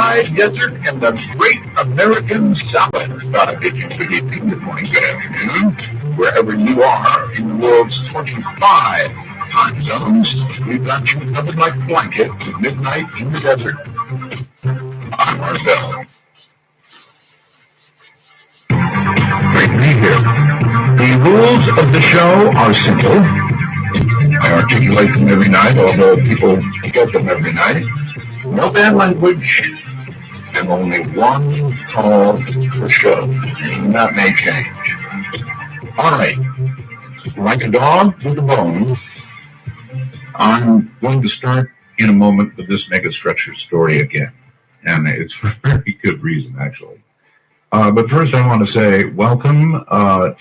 wide desert in the great American South. Good morning, good afternoon, wherever you are in the world's 25 time zones. We've got you covered like a blanket to midnight in the desert. I'm Marcel. Great to be here. The rules of the show are simple. I articulate them every night, although people get them every night. No bad language, and only one call for show. And that may change. All right. Like a dog with a bone, I'm going to start in a moment with this megastructure story again. And it's for a very good reason, actually. But first I want to say welcome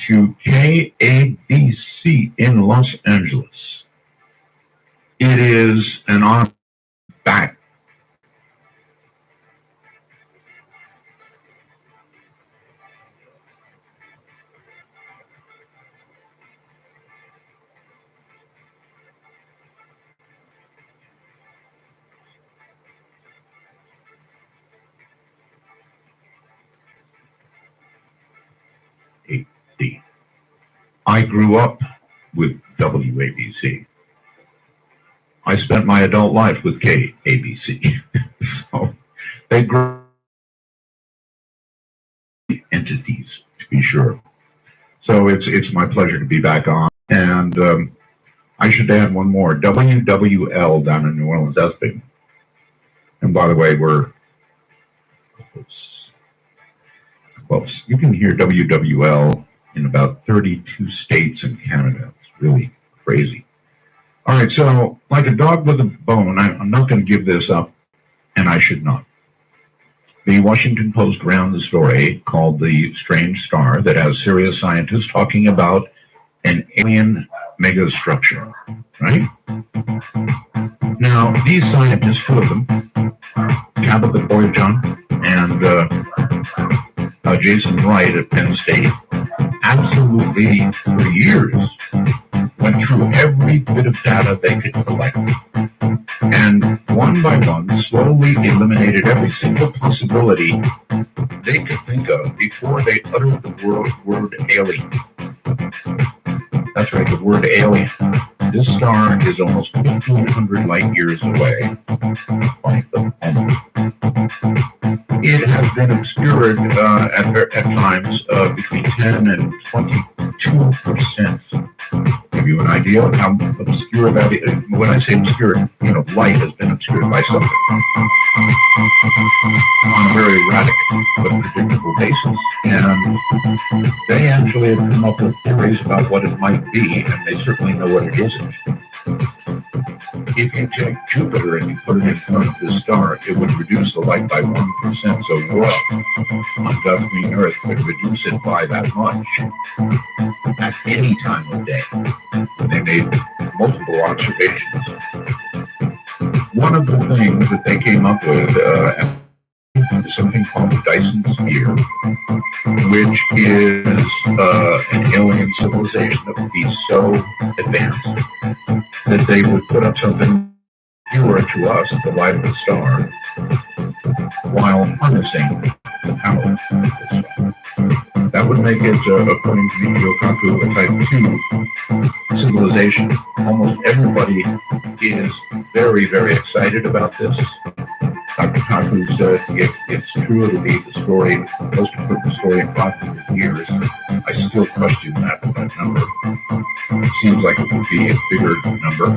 to KABC in Los Angeles. It is an honor back. I grew up with WABC. I spent my adult life with KABC. So they grew entities, to be sure. So it's my pleasure to be back on. And I should add one more. WWL down in New Orleans, that's big. And by the way, we're close. You can hear WWL in about 32 states in Canada. It's really crazy. All right, so like a dog with a bone, I'm not going to give this up, and I should not. The Washington Post ran the story called The Strange Star that has serious scientists talking about an alien megastructure, right? Now, these scientists, two of them, Tabitha Boyajian and Jason Wright at Penn State, absolutely for years went through every bit of data they could collect and one by one slowly eliminated every single possibility they could think of before they uttered the word alien. That's right, the word alien. This star is almost 1,500 light years away. It has been obscured at times between 10 and 22%. Give you an idea of how obscure that is. When I say obscured, light has been obscured by something on a very erratic but predictable basis. And they actually have come up with theories about what it might be, and they certainly know what it isn't. If you take Jupiter and you put it in front of this star, it would reduce the light by 1%. So what on God's green Earth could reduce it by that much at any time of day. They made multiple observations. One of the things that they came up with is something called the Dyson Sphere, which is an alien civilization that would be so advanced that they would put up something nearer to us, the light of the star, while harnessing the power of the star. That would make it, according to Michio Kaku, a Type 2 civilization. Almost everybody is very, very excited about this. Dr. Kaku said if it's true, it'll be the story, most important story in 500 years. I still question that number. It seems like it would be a bigger number.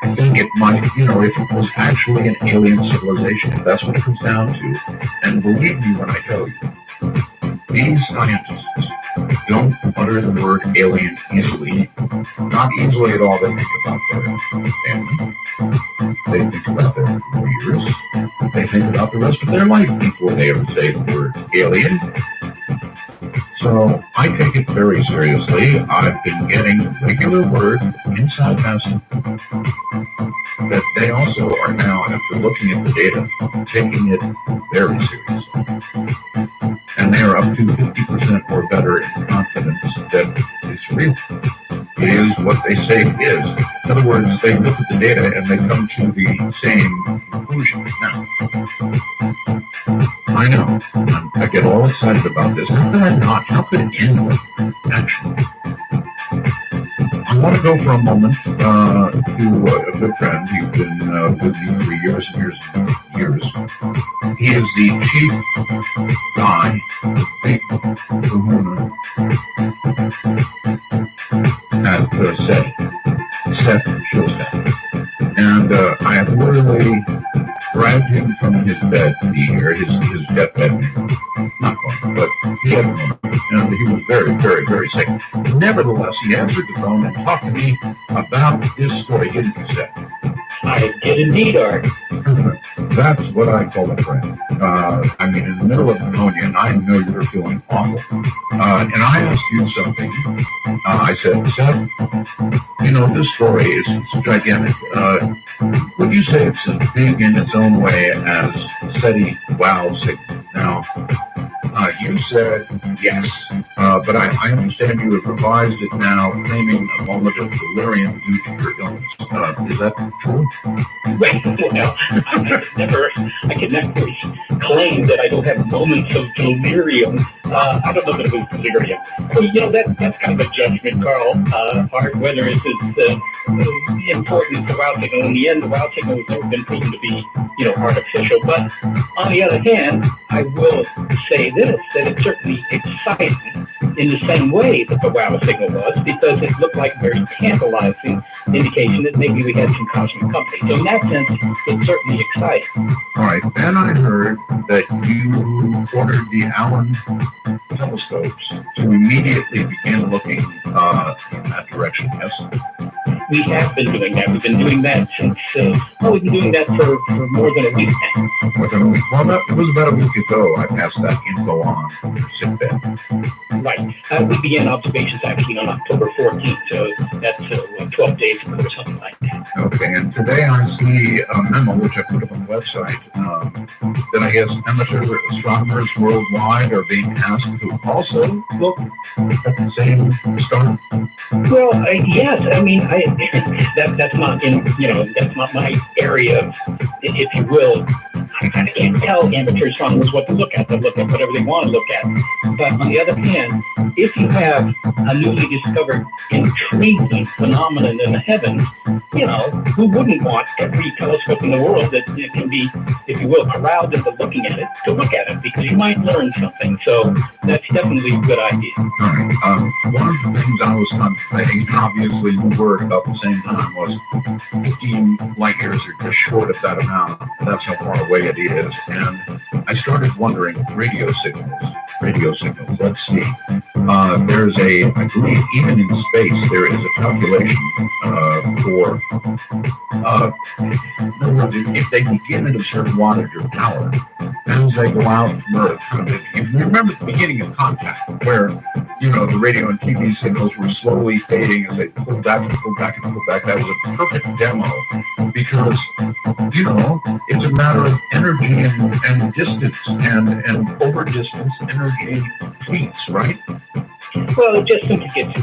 I think it might, if it was actually an alien civilization, if that's what it comes down to. And believe me when I tell you, these scientists don't utter the word alien easily. Not easily at all. They think about their family. They think about their careers. They think about the rest of their life before they ever say the word alien. So I take it very seriously. I've been getting regular word inside Massive that they also are now, after looking at the data, taking it very seriously. And they are up to 50% or better in confidence that it's real. It is what they say it is. In other words, they look at the data and they come to the same conclusion. Now, I know. I get all excited about this. How could I not? How could anyone, actually? I want to go for a moment to a good friend. He's been with me for years and years and years. He is the chief guy, the big kahuna at Seth Shostak. And I have literally dragged him from his bed to be here, his deathbed. Not fun, but he had one. And he was very, very, very sick. Nevertheless, he answered the phone and talked to me about his story, hidden cassette. I did indeed, Art. That's what I call a friend. I mean, in the middle of pneumonia, and I know you're feeling awful. And I asked you something. I said, Seth, you know, this story is gigantic. Would you say it's as big in its own way as SETI WOW signal? Now, you said yes, but I understand you have revised it now, claiming a moment of delirium due to your illness. Is that true? Right. Well, I can never claim that I don't have moments of delirium. I don't know that it was delirium. Well, you know, that's kind of a judgment, Carl. Art, whether it's as important as the WOW signal. In the end, the WOW signal has never been proven to be, you know, artificial. But on the other hand, I will say this, that it's certainly exciting in the same way that the WOW signal was, because it looked like a very tantalizing indication that maybe we had some cosmic company. So in that sense, it's certainly exciting. All right. Then I heard that you ordered the Allen telescopes to immediately begin looking in that direction, yes? We have been doing that. We've been doing that since, we've been doing that for more than a week now. More than a week. Well, it was about a week ago I passed that info on from your sick bed. Right. We began observations actually on October 14th, so that's 12 days ago or something like that. Okay, and today I see a memo, which I put up on the website, that I guess amateur astronomers worldwide are being asked to also look at the same star. Well, yes. I mean, that's not that's not my area, if you will. I can't tell amateur astronomers what to look at. They look at whatever they want to look at. But on the other hand, if you have a newly discovered intriguing phenomenon in the heavens, you know, who wouldn't want every telescope in the world that can be, if you will, corralled into looking at it, to look at it, because you might learn something. So that's definitely a good idea. All right. One of the things I was contemplating, obviously you were at about the same time, was 15 light years are just short of that amount. That's how far away it is. And I started wondering, radio signals. Let's see. There's I believe even in space, there is a calculation for, in other words, if they begin at a certain wattage or power, as they go out from Earth, if you remember the beginning of contact, where, you know, the radio and TV signals were slowly fading as they pulled back and pulled back and pulled back. That was a perfect demo, because, you know, it's a matter of energy and distance and over distance energy peaks, right? Well, it just simply gets,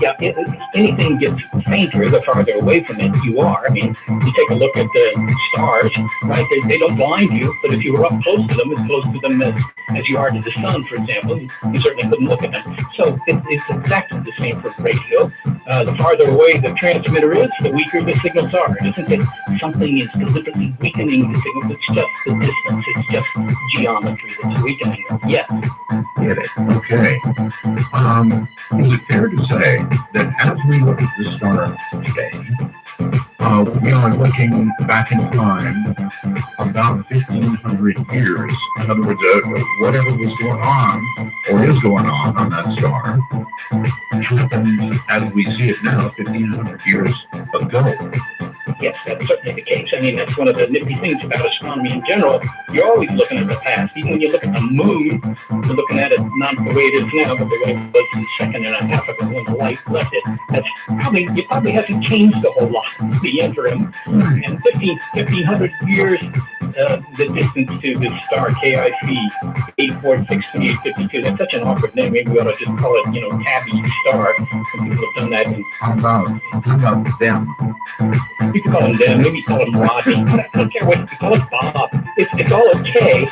anything gets fainter the farther away from it you are. I mean, you take a look at the stars, right? They don't blind you, but if you were up close to them, as close to them as you are to the sun, for example, you certainly couldn't look at them. So it's exactly the same for radio. The farther away the transmitter is, the weaker the signals are. It isn't that something is deliberately weakening the signals, it's just the distance, it's just geometry that's weakening them. Yes. Get it. Okay. Is it fair to say that as we look at the star today, we are looking back in time about 1,500 years? In other words, whatever was going on or is going on that star happened as we see it now 1,500 years ago. Yes, that's certainly the case. I mean, that's one of the nifty things about astronomy in general. You're always looking at the past. Even when you look at the moon, you're looking at it not the way it is now, but the way it was a second and a half ago when the light left it. You probably hasn't changed a whole lot in the interim. And 1,500 years the distance to the star KIC 846852. That's such an awkward name. Maybe we ought to just call it, Tabby Star. Some people have done that. And How about them? you can call him them. Maybe call him Rodney. I don't care what you call it, Bob. It's all a K.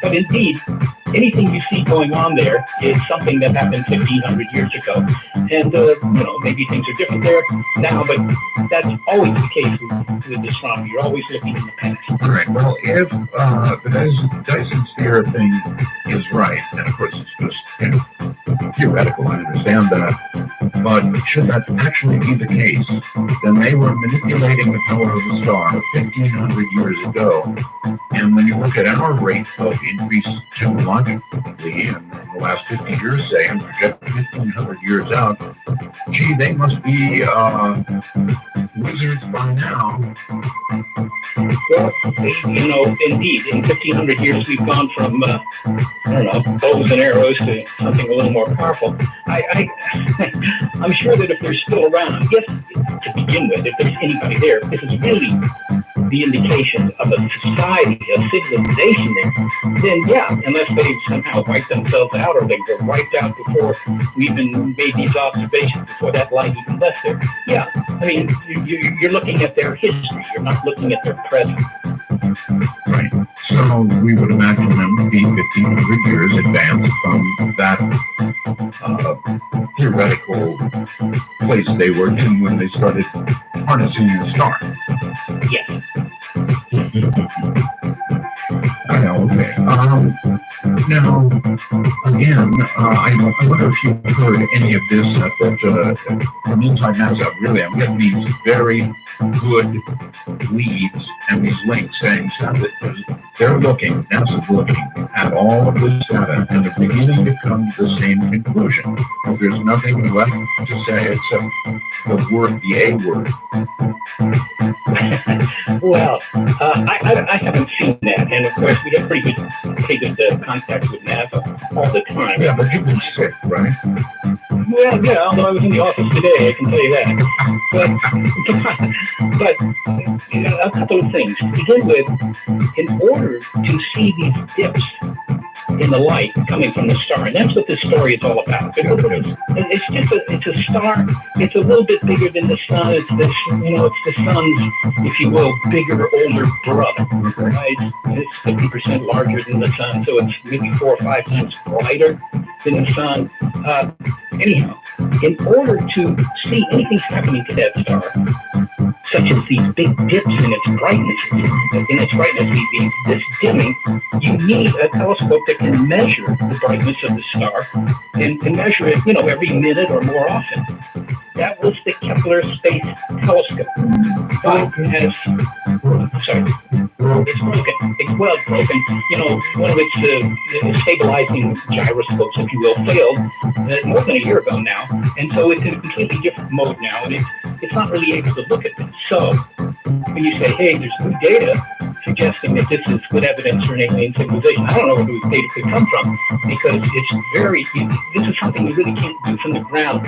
But indeed, anything you see going on there is something that happened 1,500 years ago. And, maybe things are different there now, but that's always the case with astronomy. You're always looking in the past. All right. Well, if the Dyson sphere thing is right, and of course it's just theoretical, I understand that, but should that actually be the case, then they were manipulating the power of the star 1,500 years ago. And when you look at our rate of increase technologically in the last 50 years, say, and project 1,500 years out, gee, they must be wizards by now. Well, indeed, in 1,500 years, we've gone from, bows and arrows to something a little more powerful. I'm sure that if they're still around, yes, to begin with, if there's anybody there, this is really the indication of a society, a civilization there, then yeah, unless they've somehow wiped themselves out or they were wiped out before we even made these observations, before that light even left there, yeah, I mean, you're looking at their history, you're not looking at their present. Right. So we would imagine them to be 1,500 years advanced from that theoretical place they were in when they started harnessing the star. Yes. I know, okay. Now, again, I wonder if you've heard any of this from inside NASA. Really, I'm getting these very good leads and these links saying that they're looking, NASA's looking at all of this data and they're beginning to come to the same conclusion. There's nothing left to say except the A word. Well, I haven't seen that, and of course we have pretty good contact with NASA all the time. Yeah, but you've been sick, right? Well, yeah, although I was in the office today, I can tell you that. But a couple of things. To begin with, in order to see these dips in the light coming from the star, and that's what this story is all about. It's a star. It's a little bit bigger than the sun. It's the sun's, if you will, bigger, older brother. Right? It's 50% larger than the sun, so it's maybe 4 or 5 times brighter than the sun. Anyhow, in order to see anything happening to that star, such as these big dips in its brightness, this dimming, you need a telescope that can measure the brightness of the star and measure it, every minute or more often. That was the Kepler Space Telescope. But it's broken. It's well broken. One of its stabilizing gyroscopes, if you will, failed more than a year ago now, and so it's in a completely different mode now, and it's not really able to look at this. So when you say, hey, there's new data suggesting that this is good evidence for an alien civilization, I don't know where those data could come from, because this is something you really can't do from the ground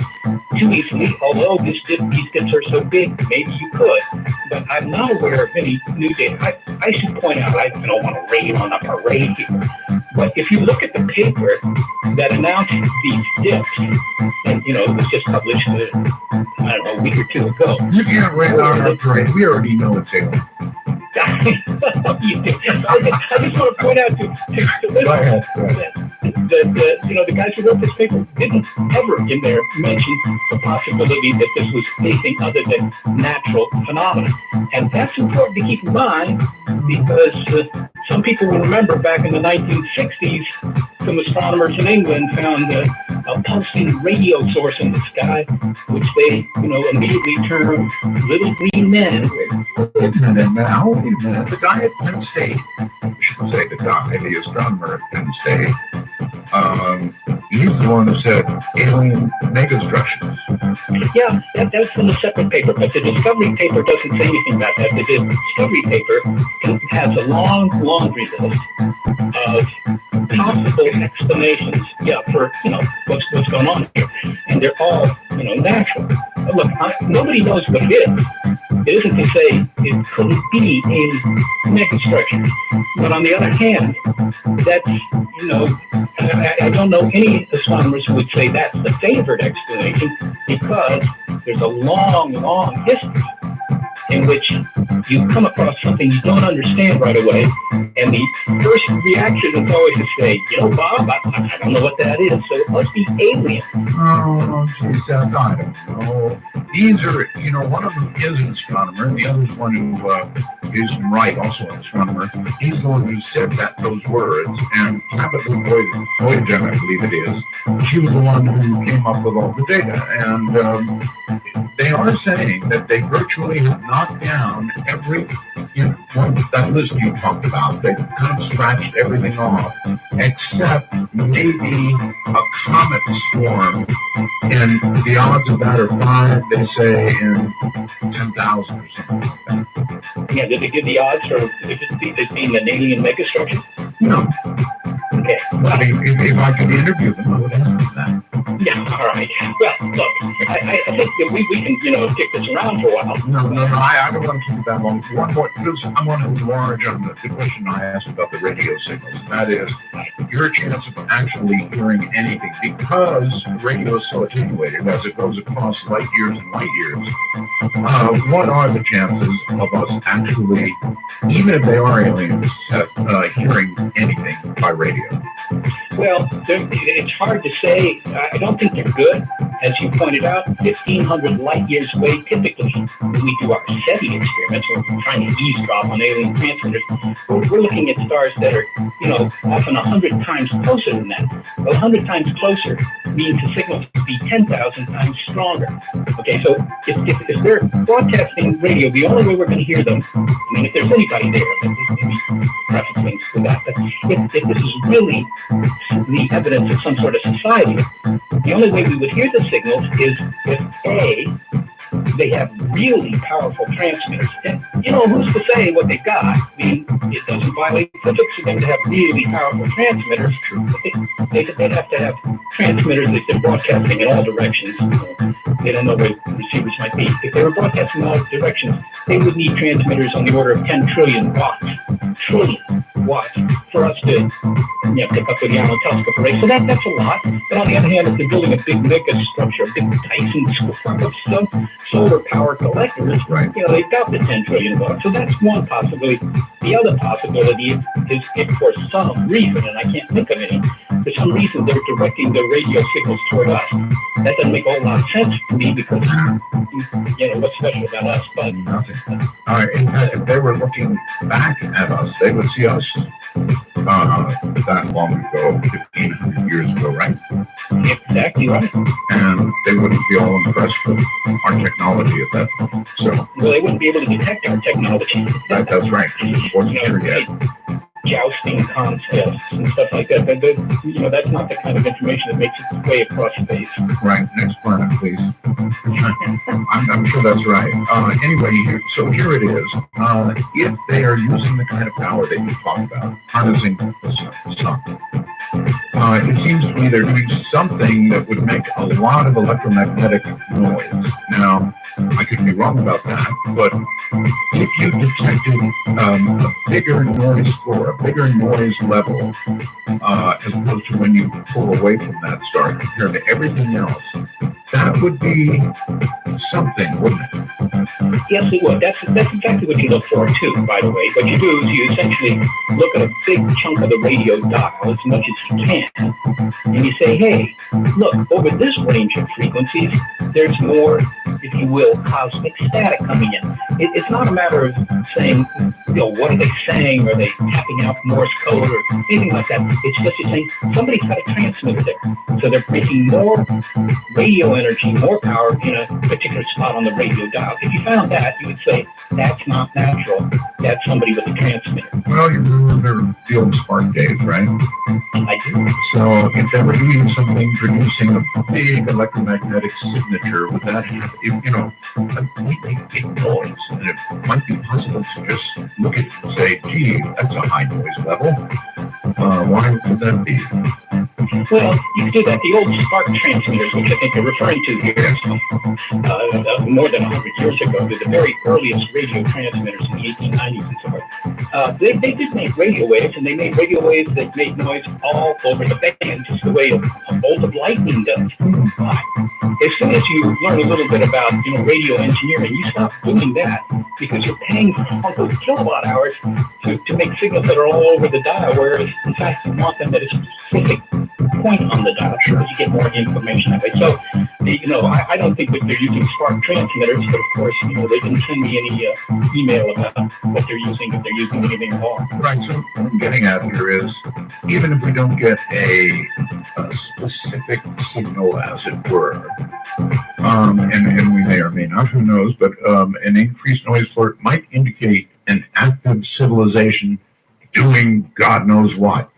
too easily, although these dips are so big, maybe you could, but I'm not aware of any new data. I should point out, I don't want to rain on a parade here, but if you look at the paper that announced these dips, and it was just published, a week or two ago. You can't rain on our parade. We already know it's alien. I just want to point out to the guys who wrote this paper didn't ever in there mention the possibility that this was anything other than natural phenomena. And that's important to keep in mind because some people will remember back in the 1960s, some astronomers in England found a pulsing radio source in the sky, which they, immediately termed little green men. Wait a minute now. The guy at Penn State, I shouldn't say the guy, the astronomer at Penn State, he's the one who said alien megastructures. Yeah, that's in a separate paper, but the Discovery paper doesn't say anything about that. The Discovery paper has a long laundry list of possible explanations, for, what's going on here. And they're all, natural. Look, nobody knows what it is. It isn't to say it couldn't be alien megastructure. But on the other hand, that's, I don't know any astronomers who would say that's the favored explanation, because there's a long, long history in which you come across something you don't understand right away, and the first reaction is always to say, Bob, I don't know what that is, so it must be alien. Oh, geez, I don't know. These are, one of them is an astronomer, and the other is one who is Wright, also an astronomer. He's the one who said those words, and Tabitha Voyager, I believe it is, she was the one who came up with all the data, and they are saying that they virtually have knocked down every, that list you talked about. They kind of scratched everything off, except maybe a comet swarm, and the odds of that are 5, they say, in 10,000 or something like that. Yeah, did they give the odds for it being an alien megastructure? No. Okay. Well, if I could interview them, I would ask them that. Yeah, all right. Well, look, I think that we can, kick this around for a while. No, I don't want to keep it that long. One more, because I want to enlarge on the question I asked about the radio signals. That is, your chance of actually hearing anything, because radio is so attenuated as it goes across light years and light years. What are the chances of us actually, even if they are aliens, hearing anything by radio? Well, it's hard to say. I don't think they're good. As you pointed out, 1,500 light years away, typically, when we do our SETI experiments, we're trying to eavesdrop on alien transmitters, we're looking at stars that are, often 100 times closer than that. Well, 100 times closer means the signals could be 10,000 times stronger. Okay, so if they're broadcasting radio, the only way we're going to hear them, if there's anybody there, maybe preface things to that, but if this is really the evidence of some sort of society, the only way we would hear the signals is if A, they have really powerful transmitters. And, who's to say what they've got? I mean, it doesn't violate physics for them to have really powerful transmitters. They'd have to have transmitters that they're broadcasting in all directions. They don't know where receivers might be. If they were broadcasting in all directions, they would need transmitters on the order of 10 trillion watts. Trillion watts for us to pick up with the Allen telescope array. So that's a lot. But on the other hand, if they're building a big megastructure, a big Tyson swarm of some solar power collectors, right? They've got the 10 trillion watts. So that's one possibility. The other possibility is if for some reason, and I can't think of any, for some reason they're directing their radio signals toward us. That doesn't make a whole lot of sense to me, because what's special about us? But nothing. All right, if they were looking back at us, they would see us that long ago, 1,500 years ago, right? Exactly right. And they wouldn't be all impressed with our technology at that point. So, well, they wouldn't be able to detect our technology. That's right. It wasn't sure yet. Jousting contests and stuff like that. But that's not the kind of information that makes its way across space. Right. Next planet, please. I'm sure that's right. Anyway, so here it is. If they are using the kind of power that you talked about, harnessing the sun, it seems to me they're doing something that would make a lot of electromagnetic noise. Now, I could be wrong about that, but if you detected a bigger noise floor, a bigger noise level, as opposed to when you pull away from that star compared to everything else, that would be something, wouldn't it? Yes, it would. That's exactly what you look for, too, by the way. What you do is you essentially look at a big chunk of the radio dial, as much as you can, and you say, hey, look, over this range of frequencies, there's more, if you will, cosmic static coming in. It's not a matter of saying, what are they saying? Are they tapping out Morse code or anything like that? It's just you're saying somebody's got a transmitter there. So they're making more radio energy, more power in a particular spot on the radio dial. If you found that, you would say, that's not natural. That's somebody with a transmitter. Well, you remember the old spark days, right? I do. So if they were doing something, producing a big electromagnetic signature, would that have, a completely big noise? And it might be possible to just look at it and say, gee, that's a high noise level. Why would that be? Well, you can do that. The old spark transmitters, which I think you're referring to here, more than 100 years ago, they're the very earliest radio transmitters in the 1890s and so forth. They did make radio waves, and they made radio waves that made noise all over the band, just the way a bolt of lightning does. As soon as you learn a little bit about radio engineering, you stop doing that because you're paying for those kilowatt hours to make signals that are all over the dial, whereas in fact you want them at a specific point on the dial because you get more information that way. So, I don't think that they're using spark transmitters, but of course, they can send me any email about what they're using, if they're using anything at all. Right, so what I'm getting at here is, even if we don't get a specific signal, as it were, and we may or may not, who knows, but an increased noise floor might indicate an active civilization doing God knows what.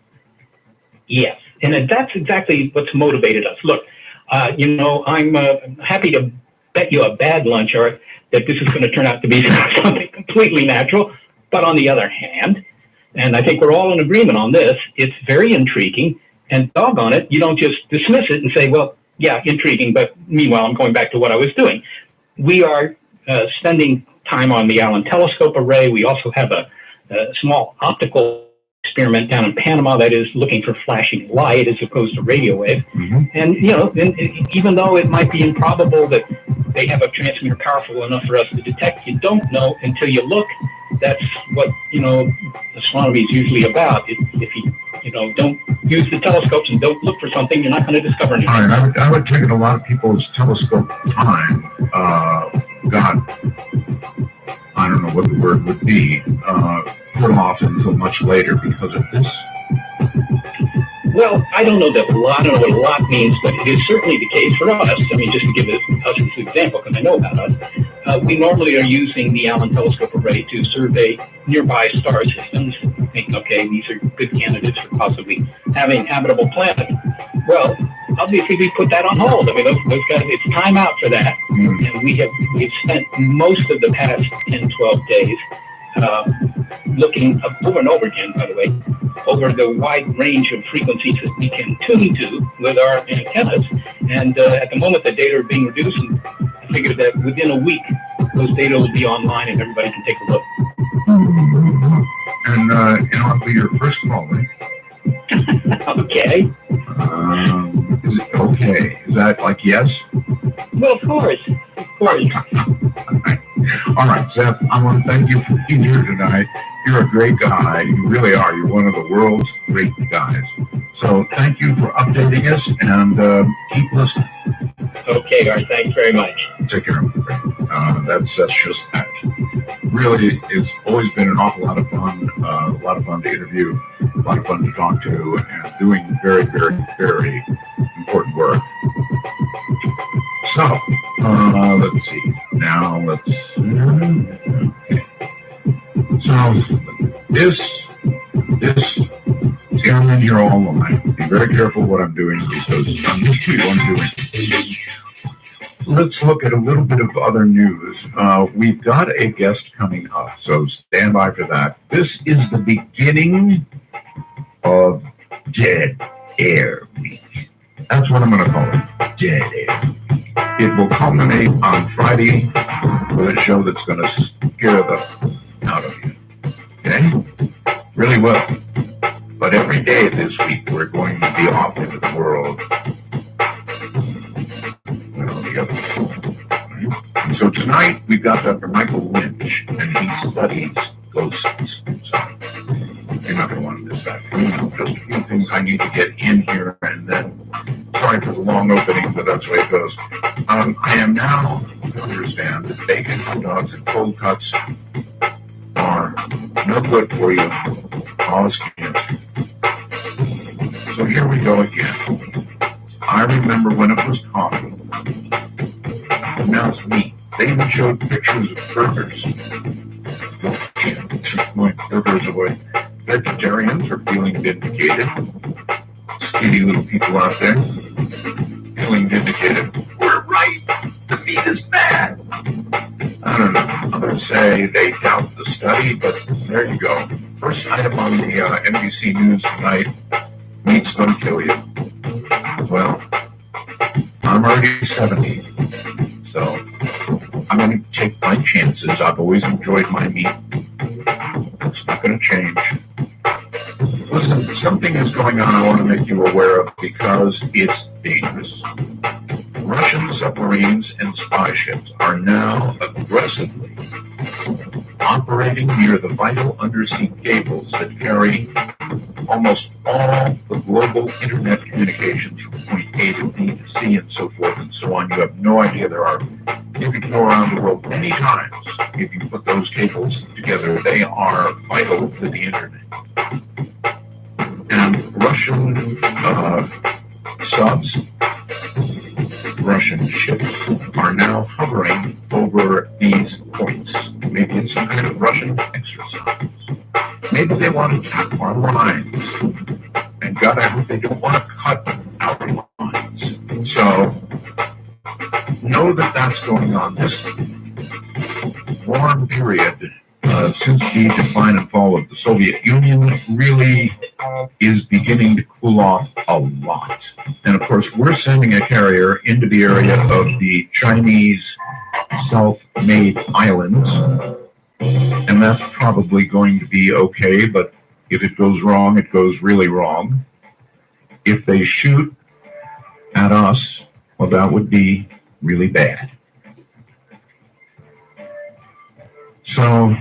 Yes, and that's exactly what's motivated us. Look, I'm happy to bet you a bad lunch, Art, that this is going to turn out to be something completely natural. But on the other hand, and I think we're all in agreement on this, it's very intriguing, and doggone it, you don't just dismiss it and say, well, yeah, intriguing, but meanwhile, I'm going back to what I was doing. We are spending time on the Allen Telescope Array. We also have a small optical experiment down in Panama that is looking for flashing light as opposed to radio wave. Mm-hmm. And, even though it might be improbable that they have a transmitter powerful enough for us to detect, you don't know until you look. That's what, astronomy is usually about. If you don't use the telescopes and don't look for something, you're not going to discover anything. All right, I would take it a lot of people's telescope time, God, I don't know what the word would be, put off until much later because of this. Well, I don't know what a lot means, but it is certainly the case for us. I mean, just to give us as an example, because I know about us, we normally are using the Allen Telescope Array to survey nearby star systems, thinking, okay, these are good candidates for possibly having habitable planets. Well, obviously we put that on hold. I mean, those guys, it's time out for that. And we've spent most of the past 10, 12 days looking over and over again, by the way, over the wide range of frequencies that we can tune to with our antennas. And at the moment, the data are being reduced, and I figured that within a week, those data will be online and everybody can take a look. And it'll be your first call, right? Okay. Is it okay? Is that like yes? Well, of course. All right, Seth, I want to thank you for being here tonight. You're a great guy. You really are. You're one of the world's great guys. So thank you for updating us, and keep listening. Okay, Art, thanks very much. Take care. That's just that. Really, it's always been an awful lot of fun, to interview, a lot of fun to talk to, and doing very, very, very important work. So, let's see. Now, okay. So, this, see, I'm in here all alone. Be very careful what I'm doing because I'm used to what I'm doing. Let's look at a little bit of other news. We've got a guest coming up, so stand by for that. This is the beginning of Dead Air Week. That's what I'm going to call it, Dead Air. It will culminate on Friday with a show that's going to scare the out of you. Okay? Really will. But every day this week, we're going to be off into the world. So tonight, we've got Dr. Michael Lynch, and he studies ghosts. So you're not going to want to miss that. Just a few things I need to get in here, and then, sorry for the long opening, but that's the way it goes. I am now to understand that bacon, hot dogs, and cold cuts are no good for you. Cause cancer. So here we go again. I remember when it was coffee. And now it's meat. They even showed pictures of burgers. Going burgers away. Vegetarians are feeling vindicated. Skinny little people out there feeling vindicated. We're right. The meat is bad. I don't know. Others say they doubt the study, but there you go. First item on the NBC News tonight: meat's gonna kill you. Well, I'm already 70, so I'm going to take my chances. I've always enjoyed my meat. It's not going to change. Listen, something is going on I want to make you aware of because it's dangerous. Russian submarines and spy ships are now aggressively operating near the vital undersea cables that carry almost all the global internet communications from point A to B to C and so forth and so on. You have no idea you can go around the world many times if you put those cables together. They are vital to the internet. And Russian subs, Russian ships are now hovering over these points. Maybe it's some kind of Russian exercise. Maybe they want to tap our lines. And God, I hope they don't want to cut our lines. So, know that that's going on. This warm period, since the decline and fall of the Soviet Union, really is beginning to cool off a lot. And of course, we're sending a carrier into the area of the Chinese self-made islands, and that's probably going to be okay, but if it goes wrong, it goes really wrong. If they shoot at us, well, that would be really bad. So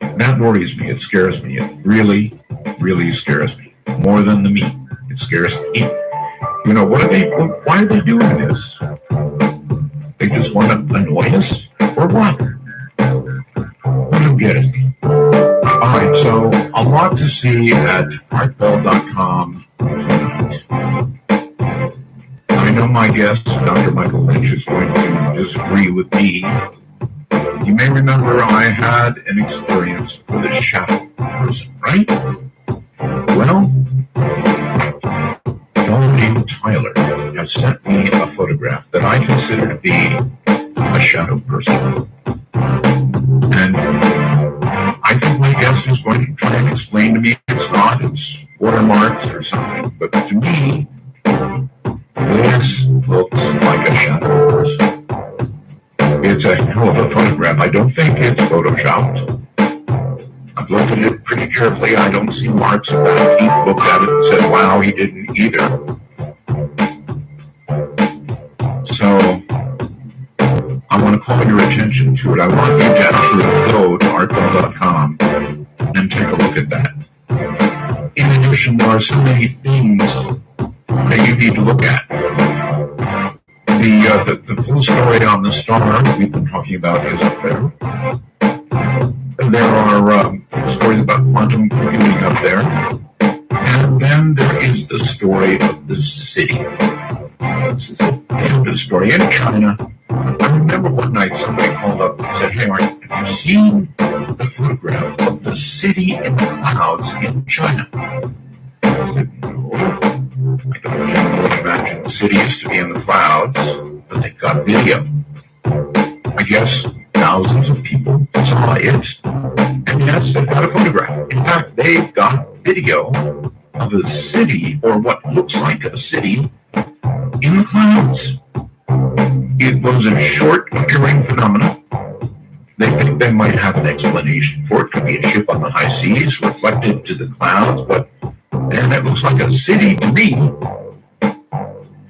that worries me. It scares me. It really, really scares me. More than the meat. It scares me. You know, why are they doing this? They just want to annoy us? Or what? I don't get it. All right, so a lot to see at artbell.com. I know my guest, Dr. Michael Lynch, is going to disagree with me. You may remember I had an experience with a shadow person, right? Well, a fellow named Tyler has sent me a photograph that I consider to be a shadow person. And I think my guest is going to try and explain to me it's not, it's watermarks or something. But to me, this looks like a shadow person. It's a hell of a photograph. I don't think it's photoshopped. I've looked at it pretty carefully. I don't see marks of that. He looked at it and said, wow, he didn't either. So I want to call your attention to it. I want you to actually go to artbell.com and take a look at that. In addition, there are so many things that you need to look at. The full story on the star we've been talking about is up there. There are stories about quantum computing up there. And then there is the story of the city. This is the story in China. I remember one night somebody called up and said, hey, have you seen the photograph of the city in the clouds in China? I said, no. I don't generally imagine cities to be in the clouds, but they've got video. I guess thousands of people saw it, and yes, they've got a photograph. In fact, they've got video of a city, or what looks like a city, in the clouds. It was a short appearing phenomenon. They think they might have an explanation for it. Could be a ship on the high seas reflected to the clouds, but and it looks like a city to me.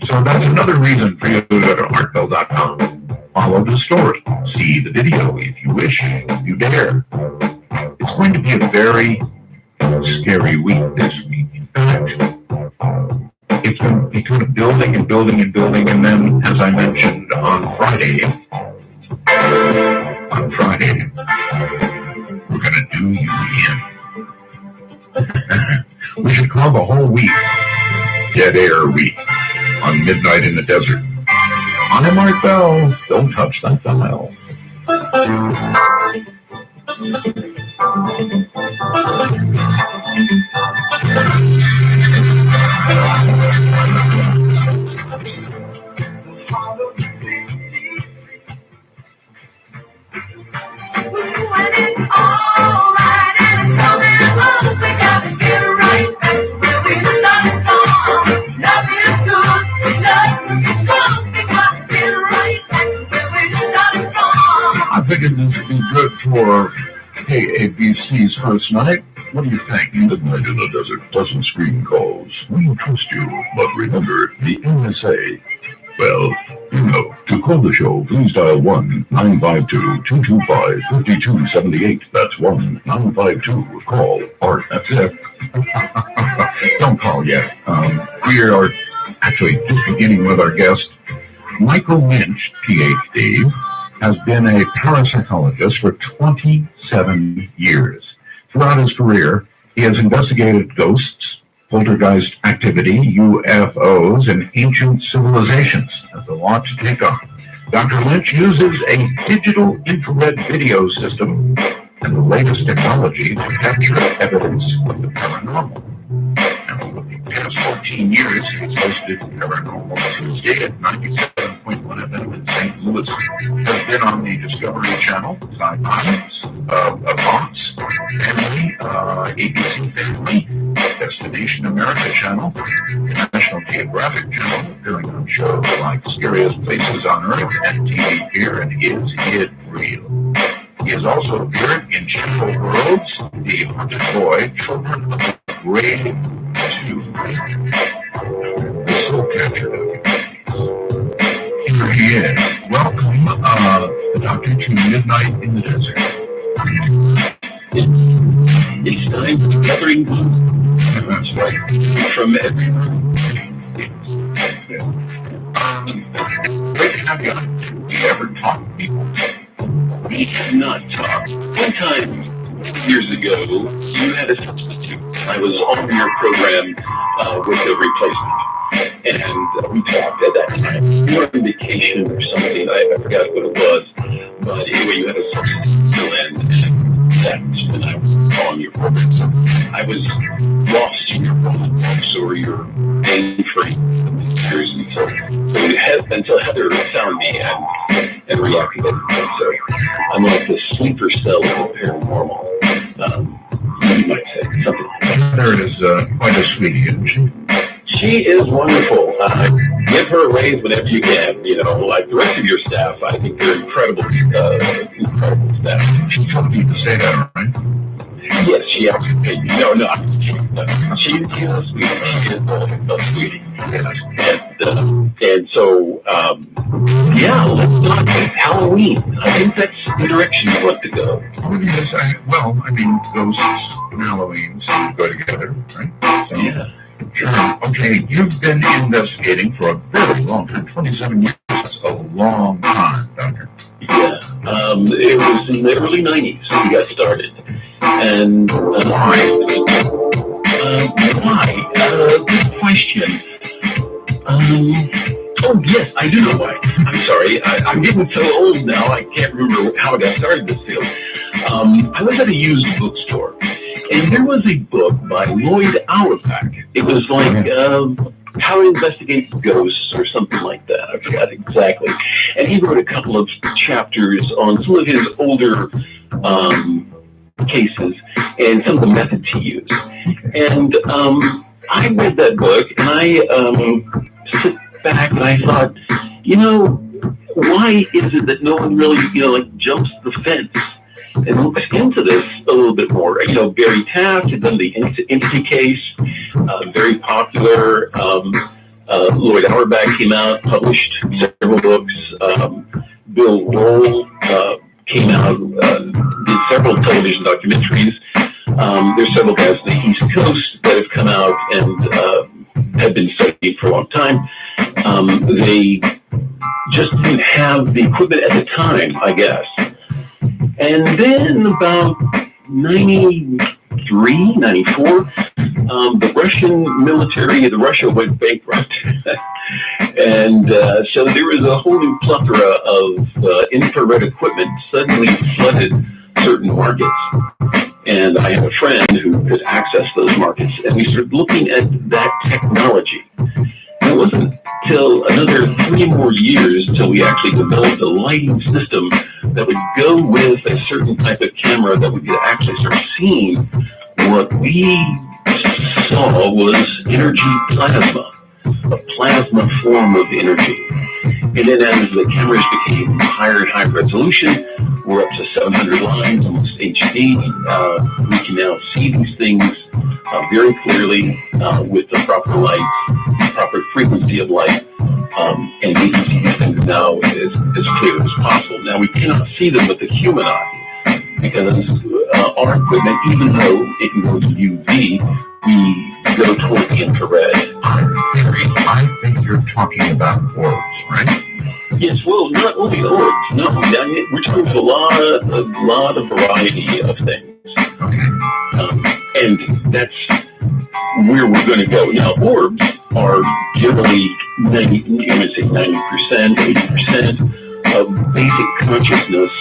So that's another reason for you to go to artbell.com. Follow the story. See the video if you wish, if you dare. It's going to be a very scary week this week. In fact, it's kind of building and building and building, and then, as I mentioned on Friday, we're going to do you in. We should call the whole week Dead Air Week on Midnight in the Desert. I'm Art Bell. Don't touch that dial. Love is figured this would be good for KABC's first night. What do you think? Midnight in the Desert doesn't screen calls. We'll trust you, but remember, the NSA. Well, you know, to call the show, please dial 1-952-225-5278. That's 1-952-CALL. Art, that's it. Don't call yet. We are actually just beginning with our guest. Michael Lynch, PhD, has been a parapsychologist for 27 years. Throughout his career, he has investigated ghosts, poltergeist activity, UFOs, and ancient civilizations. That's a lot to take on. Dr. Lynch uses a digital infrared video system and the latest technology to capture evidence of the paranormal. And over the past 14 years, he's hosted Paranormal Tuesday at 97.1 FM in St. Louis, has been on the Discovery Channel, Sci-Fi, Fox, Family, ABC Family, Destination America Channel, National Geographic Channel, appearing on shows like Scariest Places on Earth and TV Pier and Is It Real? He has also appeared in Shadow Worlds, The Haunted Boy, Children of the Grave 2, The Soul Catcher documentaries. Here he is. Welcome, Doctor, to Midnight in the Desert. It's time for gathering That's right. from everyone. Great to have you on. Do you ever talk to people? We have not talked. One time, years ago, you had a substitute. I was on your program with a replacement. And we talked at that time. You were on vacation or something. I forgot what it was. But anyway, you had a substitute fill in. And I was on your program. So I was lost in your box or your mainframe. Seriously. So until Heather found me and reactivated me. So I'm like the sleeper cell of paranormal. You might say something like that. Heather is quite a sweetie, isn't she? She is wonderful. Give her a raise whenever you can. You know, like the rest of your staff, I think they're incredible staff. She told me to say that, right? Yes, she actually. No, she's a sweetie. She is a sweetie. And so, yeah, let's talk about Halloween. I think that's the direction you want to go. Oh, yes. Ghosts and Halloween go together, right? So, Yeah. Sure. Okay, you've been investigating for a very long time, 27 years. That's a long time, Doctor. Yeah. It was in the early 90s we got started. And Why? Why? Good question. Oh, yes, I do know why. I'm sorry. I'm getting so old now, I can't remember how I got started this field. I was at a used bookstore, and there was a book by Lloyd Auerbach. It was like How to Investigate Ghosts or something like that. I forgot exactly. And he wrote a couple of chapters on some of his older cases and some of the methods he used. And I read that book, and I sit back and I thought, why is it that no one really, jumps the fence and looks into this a little bit more? Barry Taft had done the Entity case, very popular. Lloyd Auerbach came out, published several books. Bill Roll came out, did several television documentaries. There's several guys on the East Coast that have come out and have been studied for a long time. They just didn't have the equipment at the time, I guess. And then about 93, 94, the Russian military, Russia went bankrupt. And so there was a whole new plethora of infrared equipment suddenly flooded certain markets. And I have a friend who could access those markets, and we started looking at that technology. And it wasn't till another 3 more years till we actually developed a lighting system that would go with a certain type of camera that we could actually start seeing what we saw was energy plasma, a plasma form of energy. And then as the cameras became higher and higher resolution, We're up to 700 lines, almost HD. We can now see these things very clearly with the proper light, proper frequency of light, and we can see these things now as clear as possible. Now, we cannot see them with the human eye because our equipment, even though it can go to UV, we go toward the infrared. I think you're talking about orbs, right? Yes, well, not only orbs. No, we're talking about a lot of variety of things, and that's where we're going to go. Now, orbs are generally 90%, 80% of basic consciousness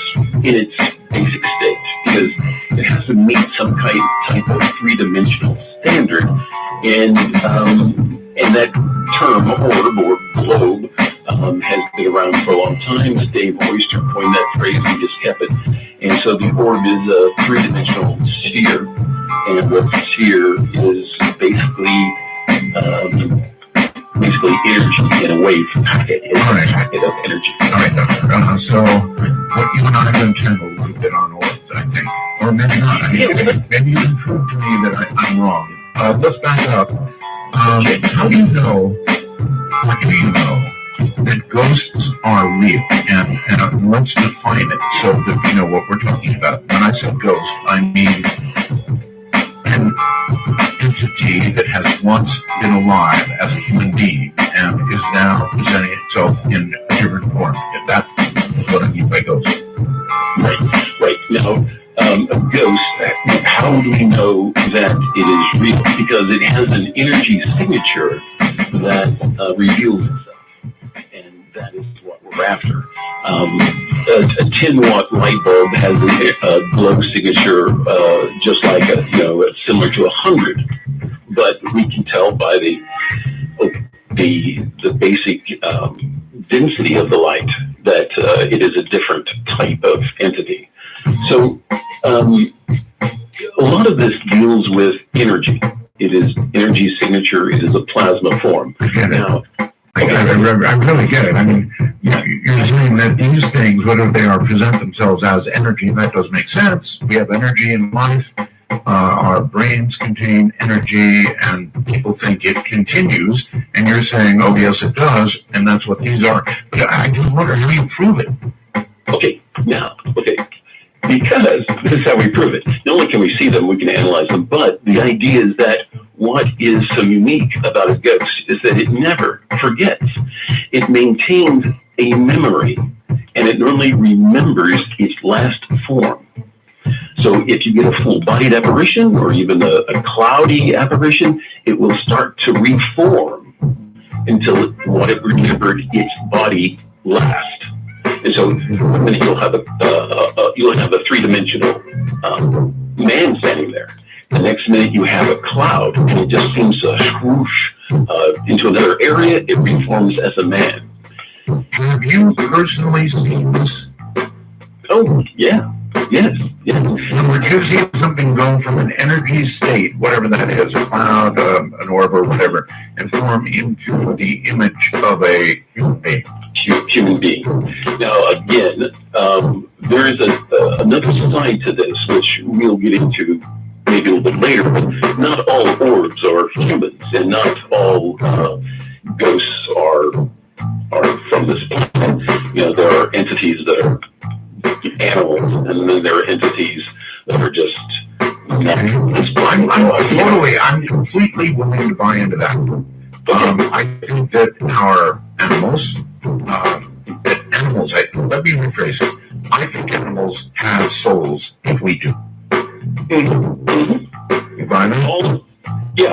in its basic state, because it has to meet some type of three-dimensional standard, and that term orb or globe has been around for a long time. Dave Oyster coined that phrase, he just kept it. And so the orb is a three-dimensional sphere, and what sphere is basically energy in a wave packet. It's a packet of energy. All right, Doctor. So what you and I have been kind of a little bit on orbs, I think. Or maybe not. I mean, maybe you can prove to me that I'm wrong. Let's back up. How do you know, or do you know, that ghosts are real? And let's define it so that you know what we're talking about. When I say ghost, I mean an entity that has once been alive as a human being and is now presenting itself in a different form. If that's what I mean by ghost. Right. Now, a ghost, how do we know that it is real? Because it has an energy signature that reveals itself, and that is what we're after. A 10-watt light bulb has a glow signature just like similar to 100, but we can tell by the basic density of the light that it is a different type of entity. So a lot of this deals with energy. It is energy signature. It is a plasma form. Now, I really get it. I mean, you're saying that these things, whatever they are, present themselves as energy, and that does make sense. We have energy in life. Our brains contain energy, and people think it continues. And you're saying, oh, yes, it does, and that's what these are. But I just wonder how you prove it. Okay. Because this is how we prove it. Not only can we see them, we can analyze them, but the idea is that what is so unique about a ghost is that it never forgets. It maintains a memory, and it normally remembers its last form. So if you get a full-bodied apparition or even a cloudy apparition, it will start to reform until what it remembered its body last. And so one minute you'll have a three-dimensional man standing there. The next minute you have a cloud, and it just seems to swoosh into another area. It reforms as a man. Have you personally seen this? Oh, yeah. Yes. When you see something go from an energy state, whatever that is, a cloud, an orb, or whatever, and form into the image of a human being. Now, again, there is another side to this, which we'll get into maybe a little bit later, but not all orbs are humans, and not all ghosts are from this planet. There are entities that are animals, and then there are entities that are just I'm completely willing to buy into that. I think that our animals, let me rephrase it. I think animals have souls if we do. You buy that?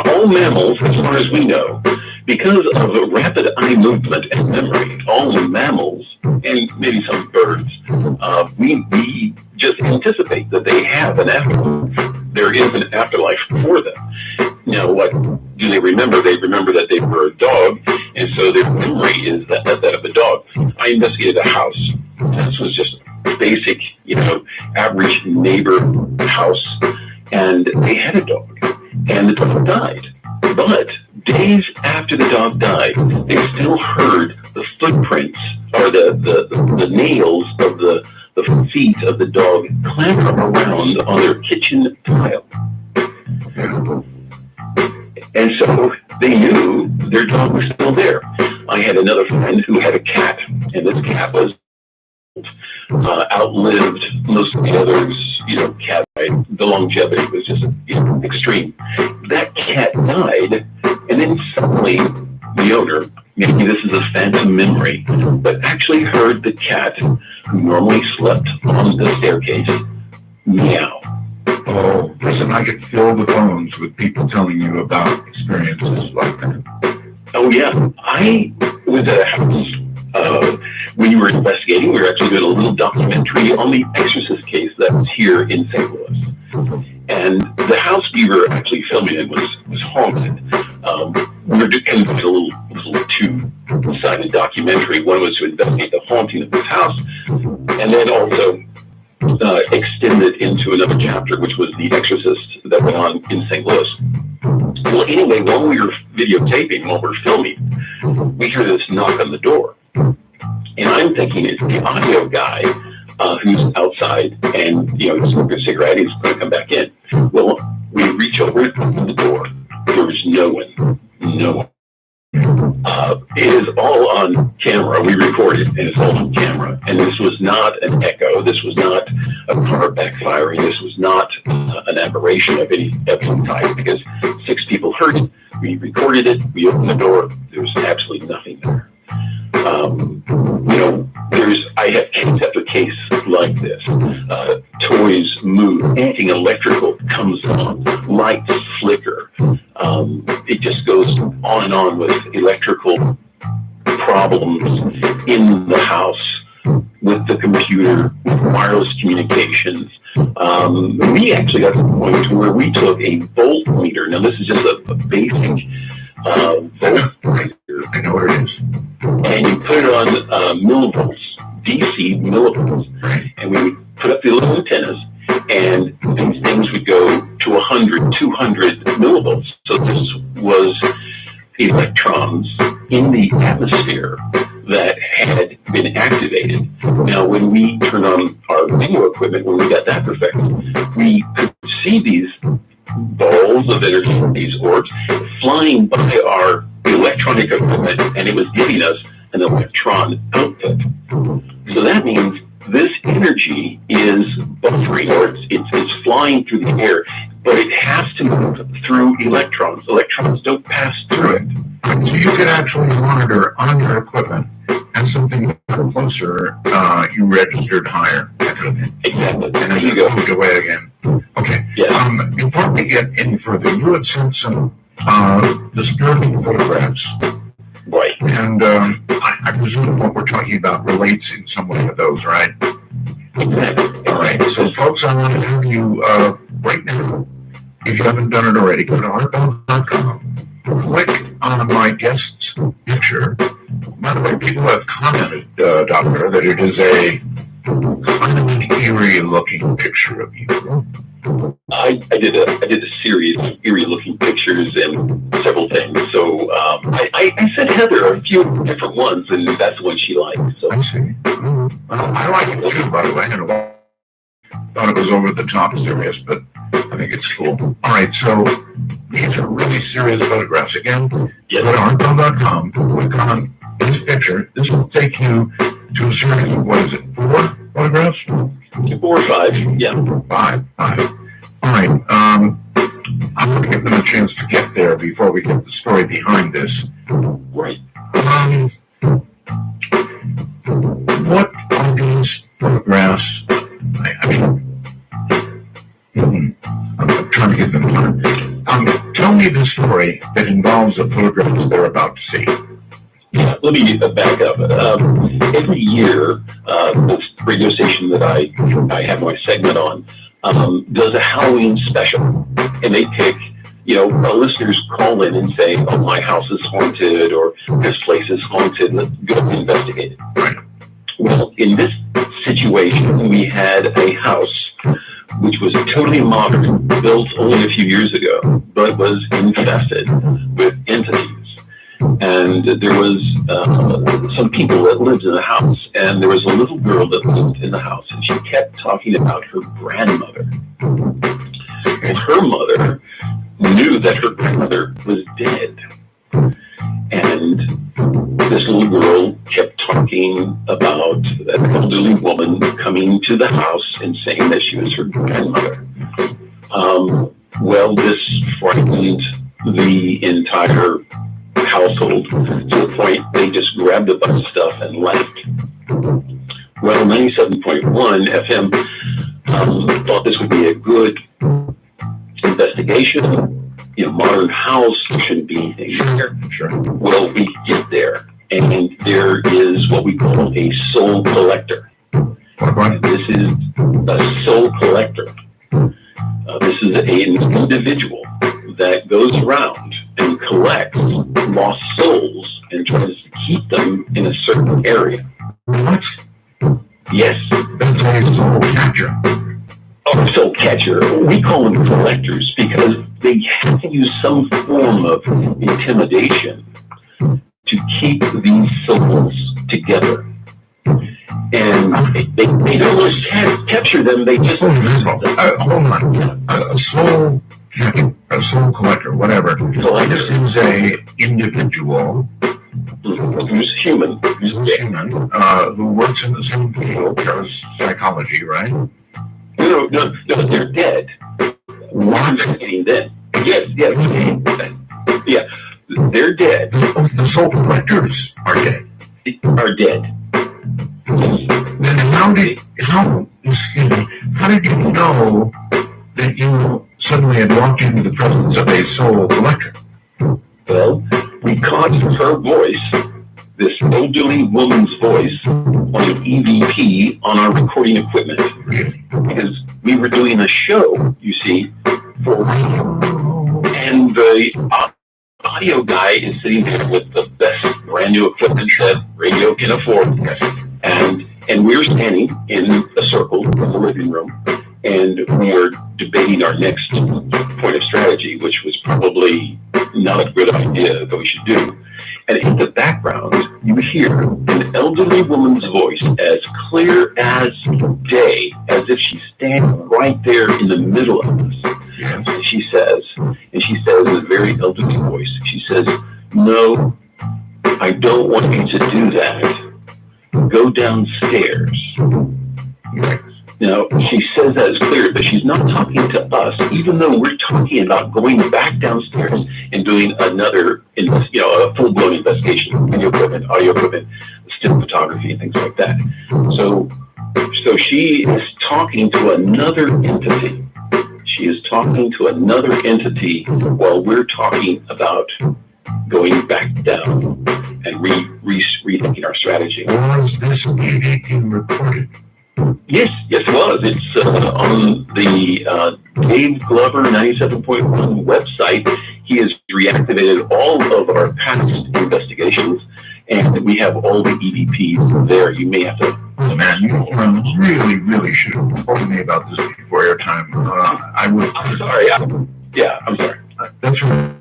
All mammals, as far as we know, because of rapid eye movement and memory, all mammals, and maybe some birds, we just anticipate that they have an afterlife. There is an afterlife for them. Now, what do they remember? They remember that they were a dog, and so their memory is that of a dog. I investigated a house. This was just a basic, average neighbor house, and they had a dog, and the dog died. But days after the dog died, they still heard the footprints or the nails of the the feet of the dog clamber around on their kitchen tile. And so they knew their dog was still there. I had another friend who had a cat, and this cat was outlived most of the others, cat died. The longevity was just, extreme. That cat died, and then suddenly the owner, maybe this is a phantom memory, but actually heard the cat, who normally slept on the staircase, meow. Oh, listen, I could fill the phones with people telling you about experiences like that. Oh, yeah. I was at a house when you were investigating. We were actually doing a little documentary on the Exorcist case that was here in St. Louis. And the house we were actually filming in was haunted. We were kind of doing a little two-sided documentary. One was to investigate the haunting of this house, and then also extend it into another chapter, which was The Exorcist that went on in St. Louis. Well, anyway, while we were videotaping, while we were filming, we hear this knock on the door. And I'm thinking it's the audio guy who's outside and, he's smoking a cigarette, he's going to come back in. Well, we reach over and open the door. There was no one. It is all on camera. We recorded, and it's all on camera. And this was not an echo. This was not a car backfiring. This was not an aberration of any type, because 6 people heard it. We recorded it. We opened the door. There was absolutely nothing there. I have case after case like this. Toys move. Anything electrical comes on. Lights flicker. It just goes on and on with electrical problems in the house, with the computer, with wireless communications. We actually got to the point where we took a voltmeter. Now, this is just a basic voltmeter. I know what it is. And you put it on millivolts, DC millivolts, and we would put up the little antennas, and these things would go to 100, 200 millivolts. So this was electrons in the atmosphere that had been activated. Now, when we turned on our video equipment, when we got that perfected, we could see these balls of energy, these orbs, flying by our electronic equipment, and it was giving us an electron output. So that means this energy is buffering, or it's flying through the air, but it has to move through electrons. Electrons don't pass through it. So you could actually monitor on your equipment, and something closer, you registered higher. Exactly. And then you go moved away again. Okay. Yes. Before we get any further, you had sent some disturbing photographs. Right. And I presume what we're talking about relates in some way to those, right? Exactly. All right. So, folks, I want to have you right now, if you haven't done it already, go to artbound.com. Click on my guest's picture. By the way, people have commented, Doctor, that it is a kind of an eerie-looking picture of you. I did a series of eerie-looking pictures and several things. So I sent Heather a few different ones, and that's the one she liked. So I see. Well, I like it too, by the way. And I thought it was over the top serious, but I think it's cool. All right, so these are really serious photographs. Again, yes. Go to artbound.com, click on this picture. This will take you to a series of, what is it, 4 photographs? 4 or 5, yeah. 5. All right, I'm going to give them a chance to get there before we get the story behind this. Right. What are these photographs? I'm trying to get them time. Tell me the story that involves the photographs they're about to see. Yeah, let me back up. Every year, this radio station that I have my segment on does a Halloween special, and they pick, listeners call in and say, "Oh, my house is haunted," or "This place is haunted. Let's go investigate it." Right. Well, in this situation, we had a house which was totally modern, built only a few years ago, but was infested with entities. And and there was some people that lived in the house, and there was a little girl that lived in the house, and she kept talking about her grandmother. And her mother knew that her grandmother was dead. And this little girl kept talking about an elderly woman coming to the house and saying that she was her grandmother. Well, this frightened the entire household to the point they just grabbed a bunch of stuff and left. Well, 97.1 FM thought this would be a good investigation. You know, modern house, there shouldn't be anything there. Sure. Well, we get there, and there is what we call a soul collector. What? This is a soul collector. This is an individual that goes around and collects lost souls and tries to keep them in a certain area. What? Yes. That's a soul catcher. Oh, soul catcher. We call them collectors because they have to use some form of intimidation to keep these souls together. And they don't just capture them, they just... Hold on. A soul catcher, a soul collector, whatever. This is a individual who's human. who's human, who works in the same field as psychology, right? No, they're dead. We're investigating them. Yes. Yeah, they're dead. The soul collectors are dead. Are dead. Then how did you know that you suddenly had walked into the presence of a soul collector? Well, we caught her voice, this elderly woman's voice, on an EVP on our recording equipment. Really? Because we were doing a show, you see, for radio. And the audio guy is sitting there with the best brand new equipment that radio can afford. And we're standing in a circle in the living room, and we're debating our next point of strategy, which was probably not a good idea that we should do. And in the background, you hear an elderly woman's voice as clear as day, as if she's standing right there in the middle of us. Yes. And she says in a very elderly voice, she says, "No, I don't want you to do that. Go downstairs." Yes. Now, she says that is clear, but she's not talking to us, even though we're talking about going back downstairs and doing another, a full-blown investigation, video equipment, audio equipment, still photography, and things like that. So she is talking to another entity. She is talking to another entity while we're talking about going back down and rethinking our strategy. Was this EVP recorded? Yes, it was. It's on the Dave Glover 97.1 website. He has reactivated all of our past investigations, and we have all the EVPs there. You may have to... Man, you really should have told me about this before airtime. I'm sorry. I'm sorry. That's right.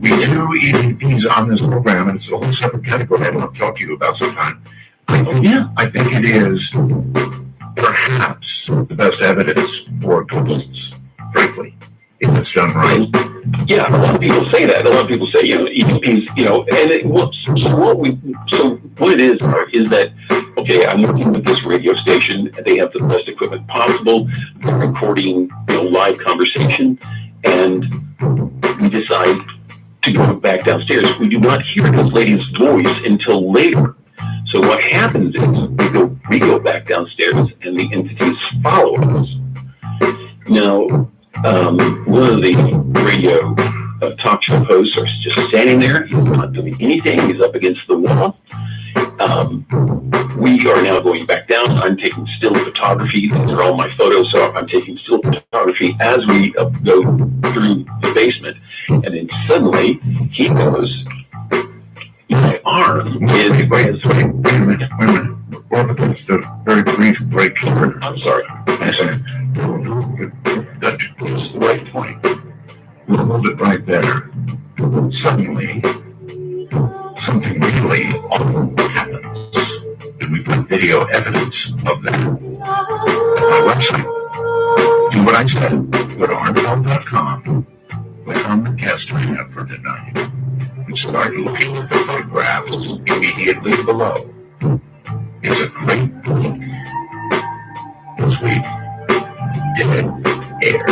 We do EVPs on this program, and it's a whole separate category I want to talk to you about sometime. I think it is perhaps the best evidence for ghosts, frankly, if it's done right. Yeah, a lot of people say that. A lot of people say, EVPs, so what it is that, okay, I'm working with this radio station, they have the best equipment possible, they're recording, live conversation, and we decide to go back downstairs. We do not hear this lady's voice until later. So what happens is we go back downstairs and the entities follow us. Now, one of the radio talk show hosts are just standing there. He's not doing anything. He's up against the wall. We are now going back down. I'm taking still photography. These are all my photos, so I'm taking still photography as we go through the basement. And then suddenly he goes... My arm is... Wait a minute. We're up against a very brief break here. I'm sorry. That's the right point. We'll hold it right there. Suddenly, video evidence of that at my website. Do what I said. Go to arnfeld.com, click on the guest tab for tonight, and start looking at the photographs immediately below. It's a great link. As we dead air.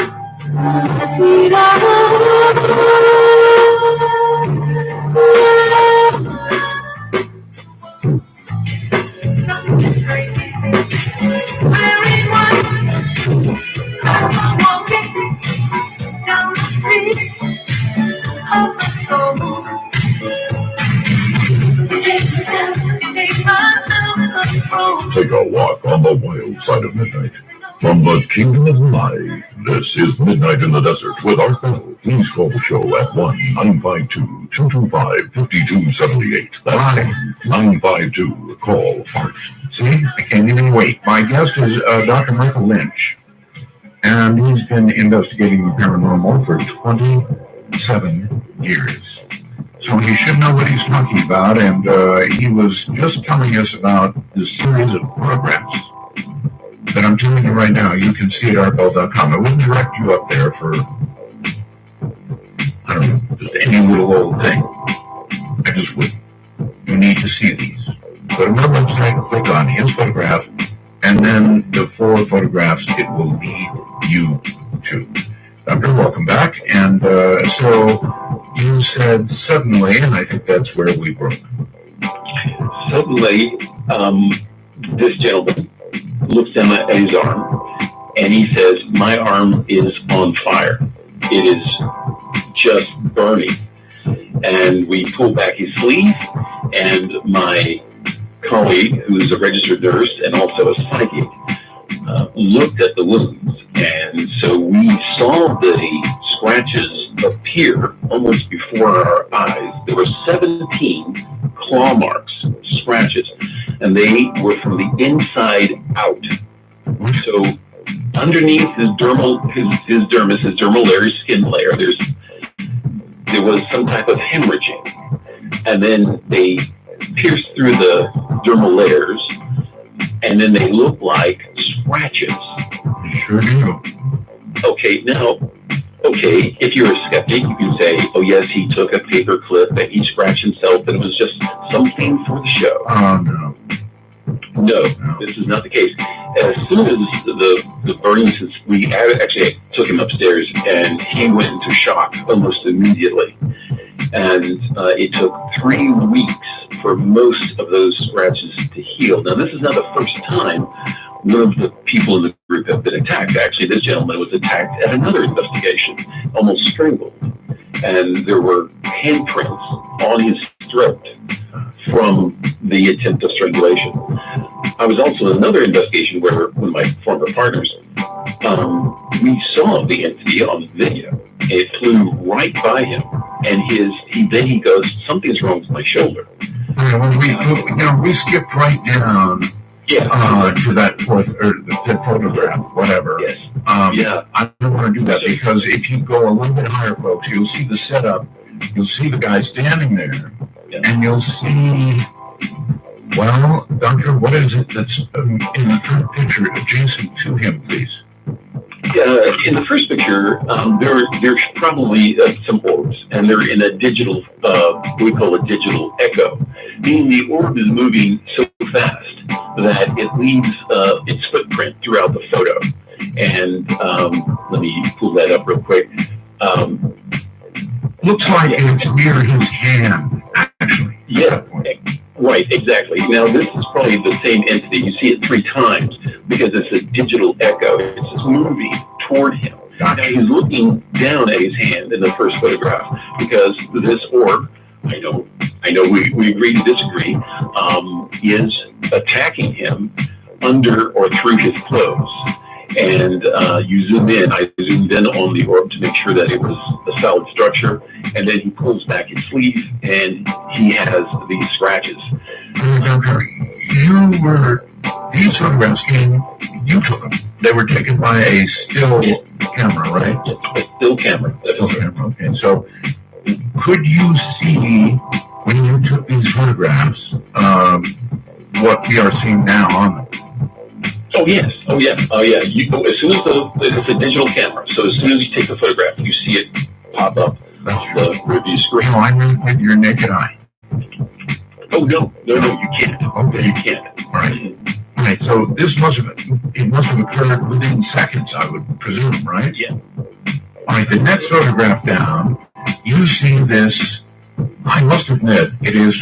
Take a walk on the wild side of midnight. From the Kingdom of Light, this is Midnight in the Desert with Art Bell. Please call the show at 1-952-225-5278. That's 952. Call Art. See, I can't even wait. My guest is Dr. Michael Lynch, and he's been investigating the paranormal for 27 years. So he should know what he's talking about, and he was just telling us about this series of photographs that I'm telling you right now. You can see at artbell.com. I wouldn't direct you up there for, I don't know, just any little old thing. I just would. You need to see these. Go to my website, click on his photograph, and then the 4 photographs it will lead you to. Doctor, welcome back. And so you said suddenly, and I think that's where we broke. Suddenly, this gentleman looks down at his arm, and he says, "My arm is on fire. It is just burning." And we pull back his sleeve, and my colleague, who is a registered nurse and also a psychic, looked at the wounds, and so we saw the scratches appear almost before our eyes. There were 17 claw marks, scratches, and they were from the inside out. So underneath his dermis, his dermal layer, his skin layer, there was some type of hemorrhaging, and then they pierced through the dermal layers, and then they look like scratches. Sure do. Okay, now, if you're a skeptic, you can say, "Oh yes, he took a paper clip and he scratched himself, and it was just something for the show." Oh, no. No, this is not the case. As soon as the burning, we actually took him upstairs, and he went into shock almost immediately. And it took 3 weeks for most of those scratches to heal. Now, this is not the first time one of the people in the group have been attacked. Actually, this gentleman was attacked at another investigation, almost strangled. And there were handprints on his throat from the attempt of strangulation. I was also in another investigation where one of my former partners, we saw the entity on video. It flew right by him, and then he goes, "Something's wrong with my shoulder." We skipped right down to that photograph, whatever. Yes. I don't want to do that, because if you go a little bit higher, folks, you'll see the setup. You'll see the guy standing there, and you'll see, well, Doctor, what is it that's in the first picture adjacent to him, please? In the first picture, there's probably some orbs, and they're in a digital, what we call a digital echo, meaning the orb is moving so fast that it leaves its footprint throughout the photo. And let me pull that up real quick. Looks like it's near his hand, actually. Yeah, right, exactly. Now, this is probably the same entity. You see it 3 times because it's a digital echo. It's just moving toward him. Now, he's looking down at his hand in the first photograph because this orb, I know we agree to disagree, is attacking him under or through his clothes. And you zoom in. I zoomed in on the orb to make sure that it was a solid structure. And then he pulls back his sleeve, and he has these scratches. Doctor, these photographs you took them. They were taken by a still camera, right? A still camera. Still camera, okay. So could you see, when you took these photographs, what we are seeing now on them. Oh yes, oh yeah, oh yeah. As soon as it's a digital camera, so as soon as you take the photograph, you see it pop up That's the review screen. No, I mean with your naked eye. Oh no, you can't. Okay. You can't. All right. All right. So this must have occurred within seconds, I would presume, right? Yeah. All right. The next photograph down, you see this. I must admit, it is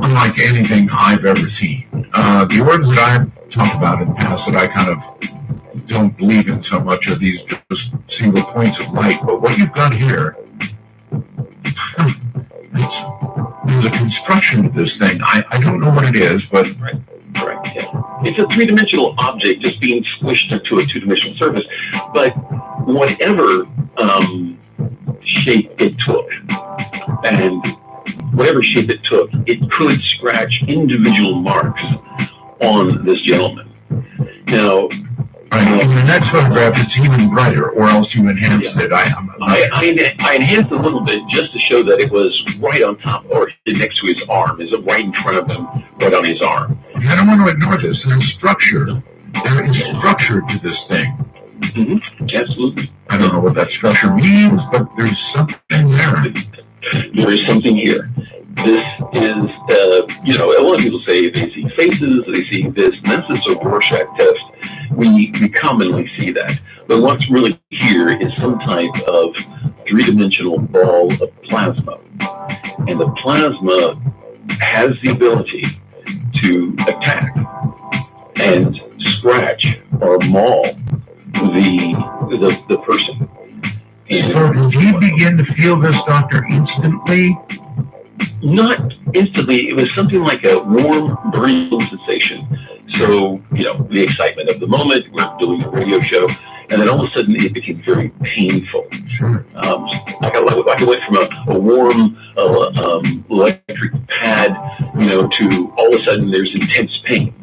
unlike anything I've ever seen. The words that I've talked about in the past that I kind of don't believe in so much are these just single points of light. But what you've got here, there's a construction to this thing. I don't know what it is, but Right, yeah. It's a three-dimensional object just being squished into a two-dimensional surface, but whatever shape it took, and whatever shape it took, it could scratch individual marks on this gentleman. Now, in the next photograph, it's even brighter, or else you enhanced it. I enhanced it a little bit just to show that it was right on top, or next to his arm. Is it right in front of him, right on his arm? I don't want to ignore this. There's structure. There is structure to this thing. Mm-hmm. Absolutely. I don't know what that structure means, but there's something there. There is something here. This is, a lot of people say they see faces, they see this, and that's just a Rorschach test. We commonly see that. But what's really here is some type of three-dimensional ball of plasma. And the plasma has the ability to attack and scratch or maul the person. And So did you begin to feel this, Doctor, instantly? not instantly, it was something like a warm, burning sensation. So, the excitement of the moment, we're doing a radio show, and then all of a sudden it became very painful. Sure. I went from a warm electric pad, to all of a sudden there's intense pain.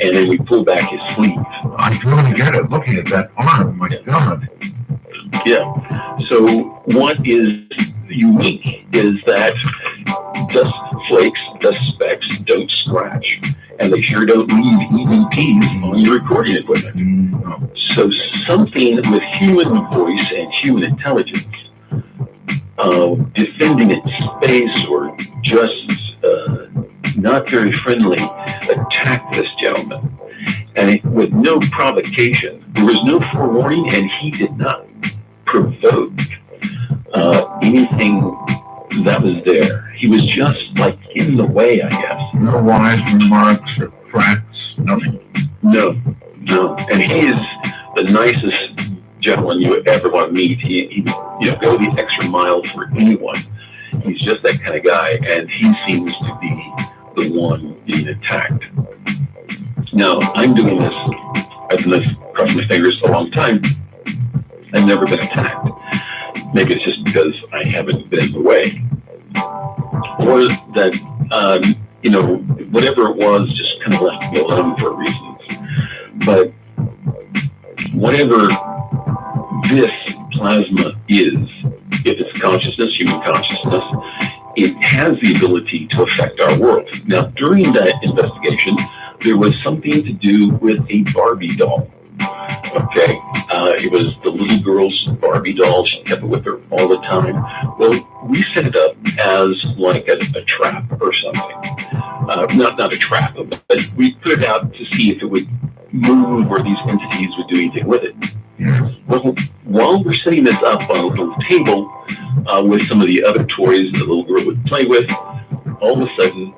And then we pull back his sleeve. I totally get it. Looking at that arm, my God. Yeah. So what is unique is that dust flakes, dust specks don't scratch, and they sure don't leave EVPs on your recording equipment. No. So something with human voice and human intelligence defending its space or just not very friendly attacked this gentleman. And with no provocation, there was no forewarning, and he did not provoke anything that was there. He was just like in the way, I guess. No wise remarks or cracks, nothing. No. And he is the nicest gentleman you would ever want to meet. He go the extra mile for anyone. He's just that kind of guy, and he seems to be the one being attacked. Now, I'm doing this, I've been crossing my fingers a long time. I've never been attacked. Maybe it's just because I haven't been in the way. Or that, whatever it was just kind of left me alone for reasons. But whatever this plasma is, if it's consciousness, human consciousness, it has the ability to affect our world. Now, during that investigation, there was something to do with a Barbie doll. Okay, it was the little girl's Barbie doll. She kept it with her all the time. Well, we set it up as like a trap or something. Not a trap, but we put it out to see if it would move or these entities would do anything with it. Yes. Well, while we're setting this up on a little table with some of the other toys the little girl would play with, all of a sudden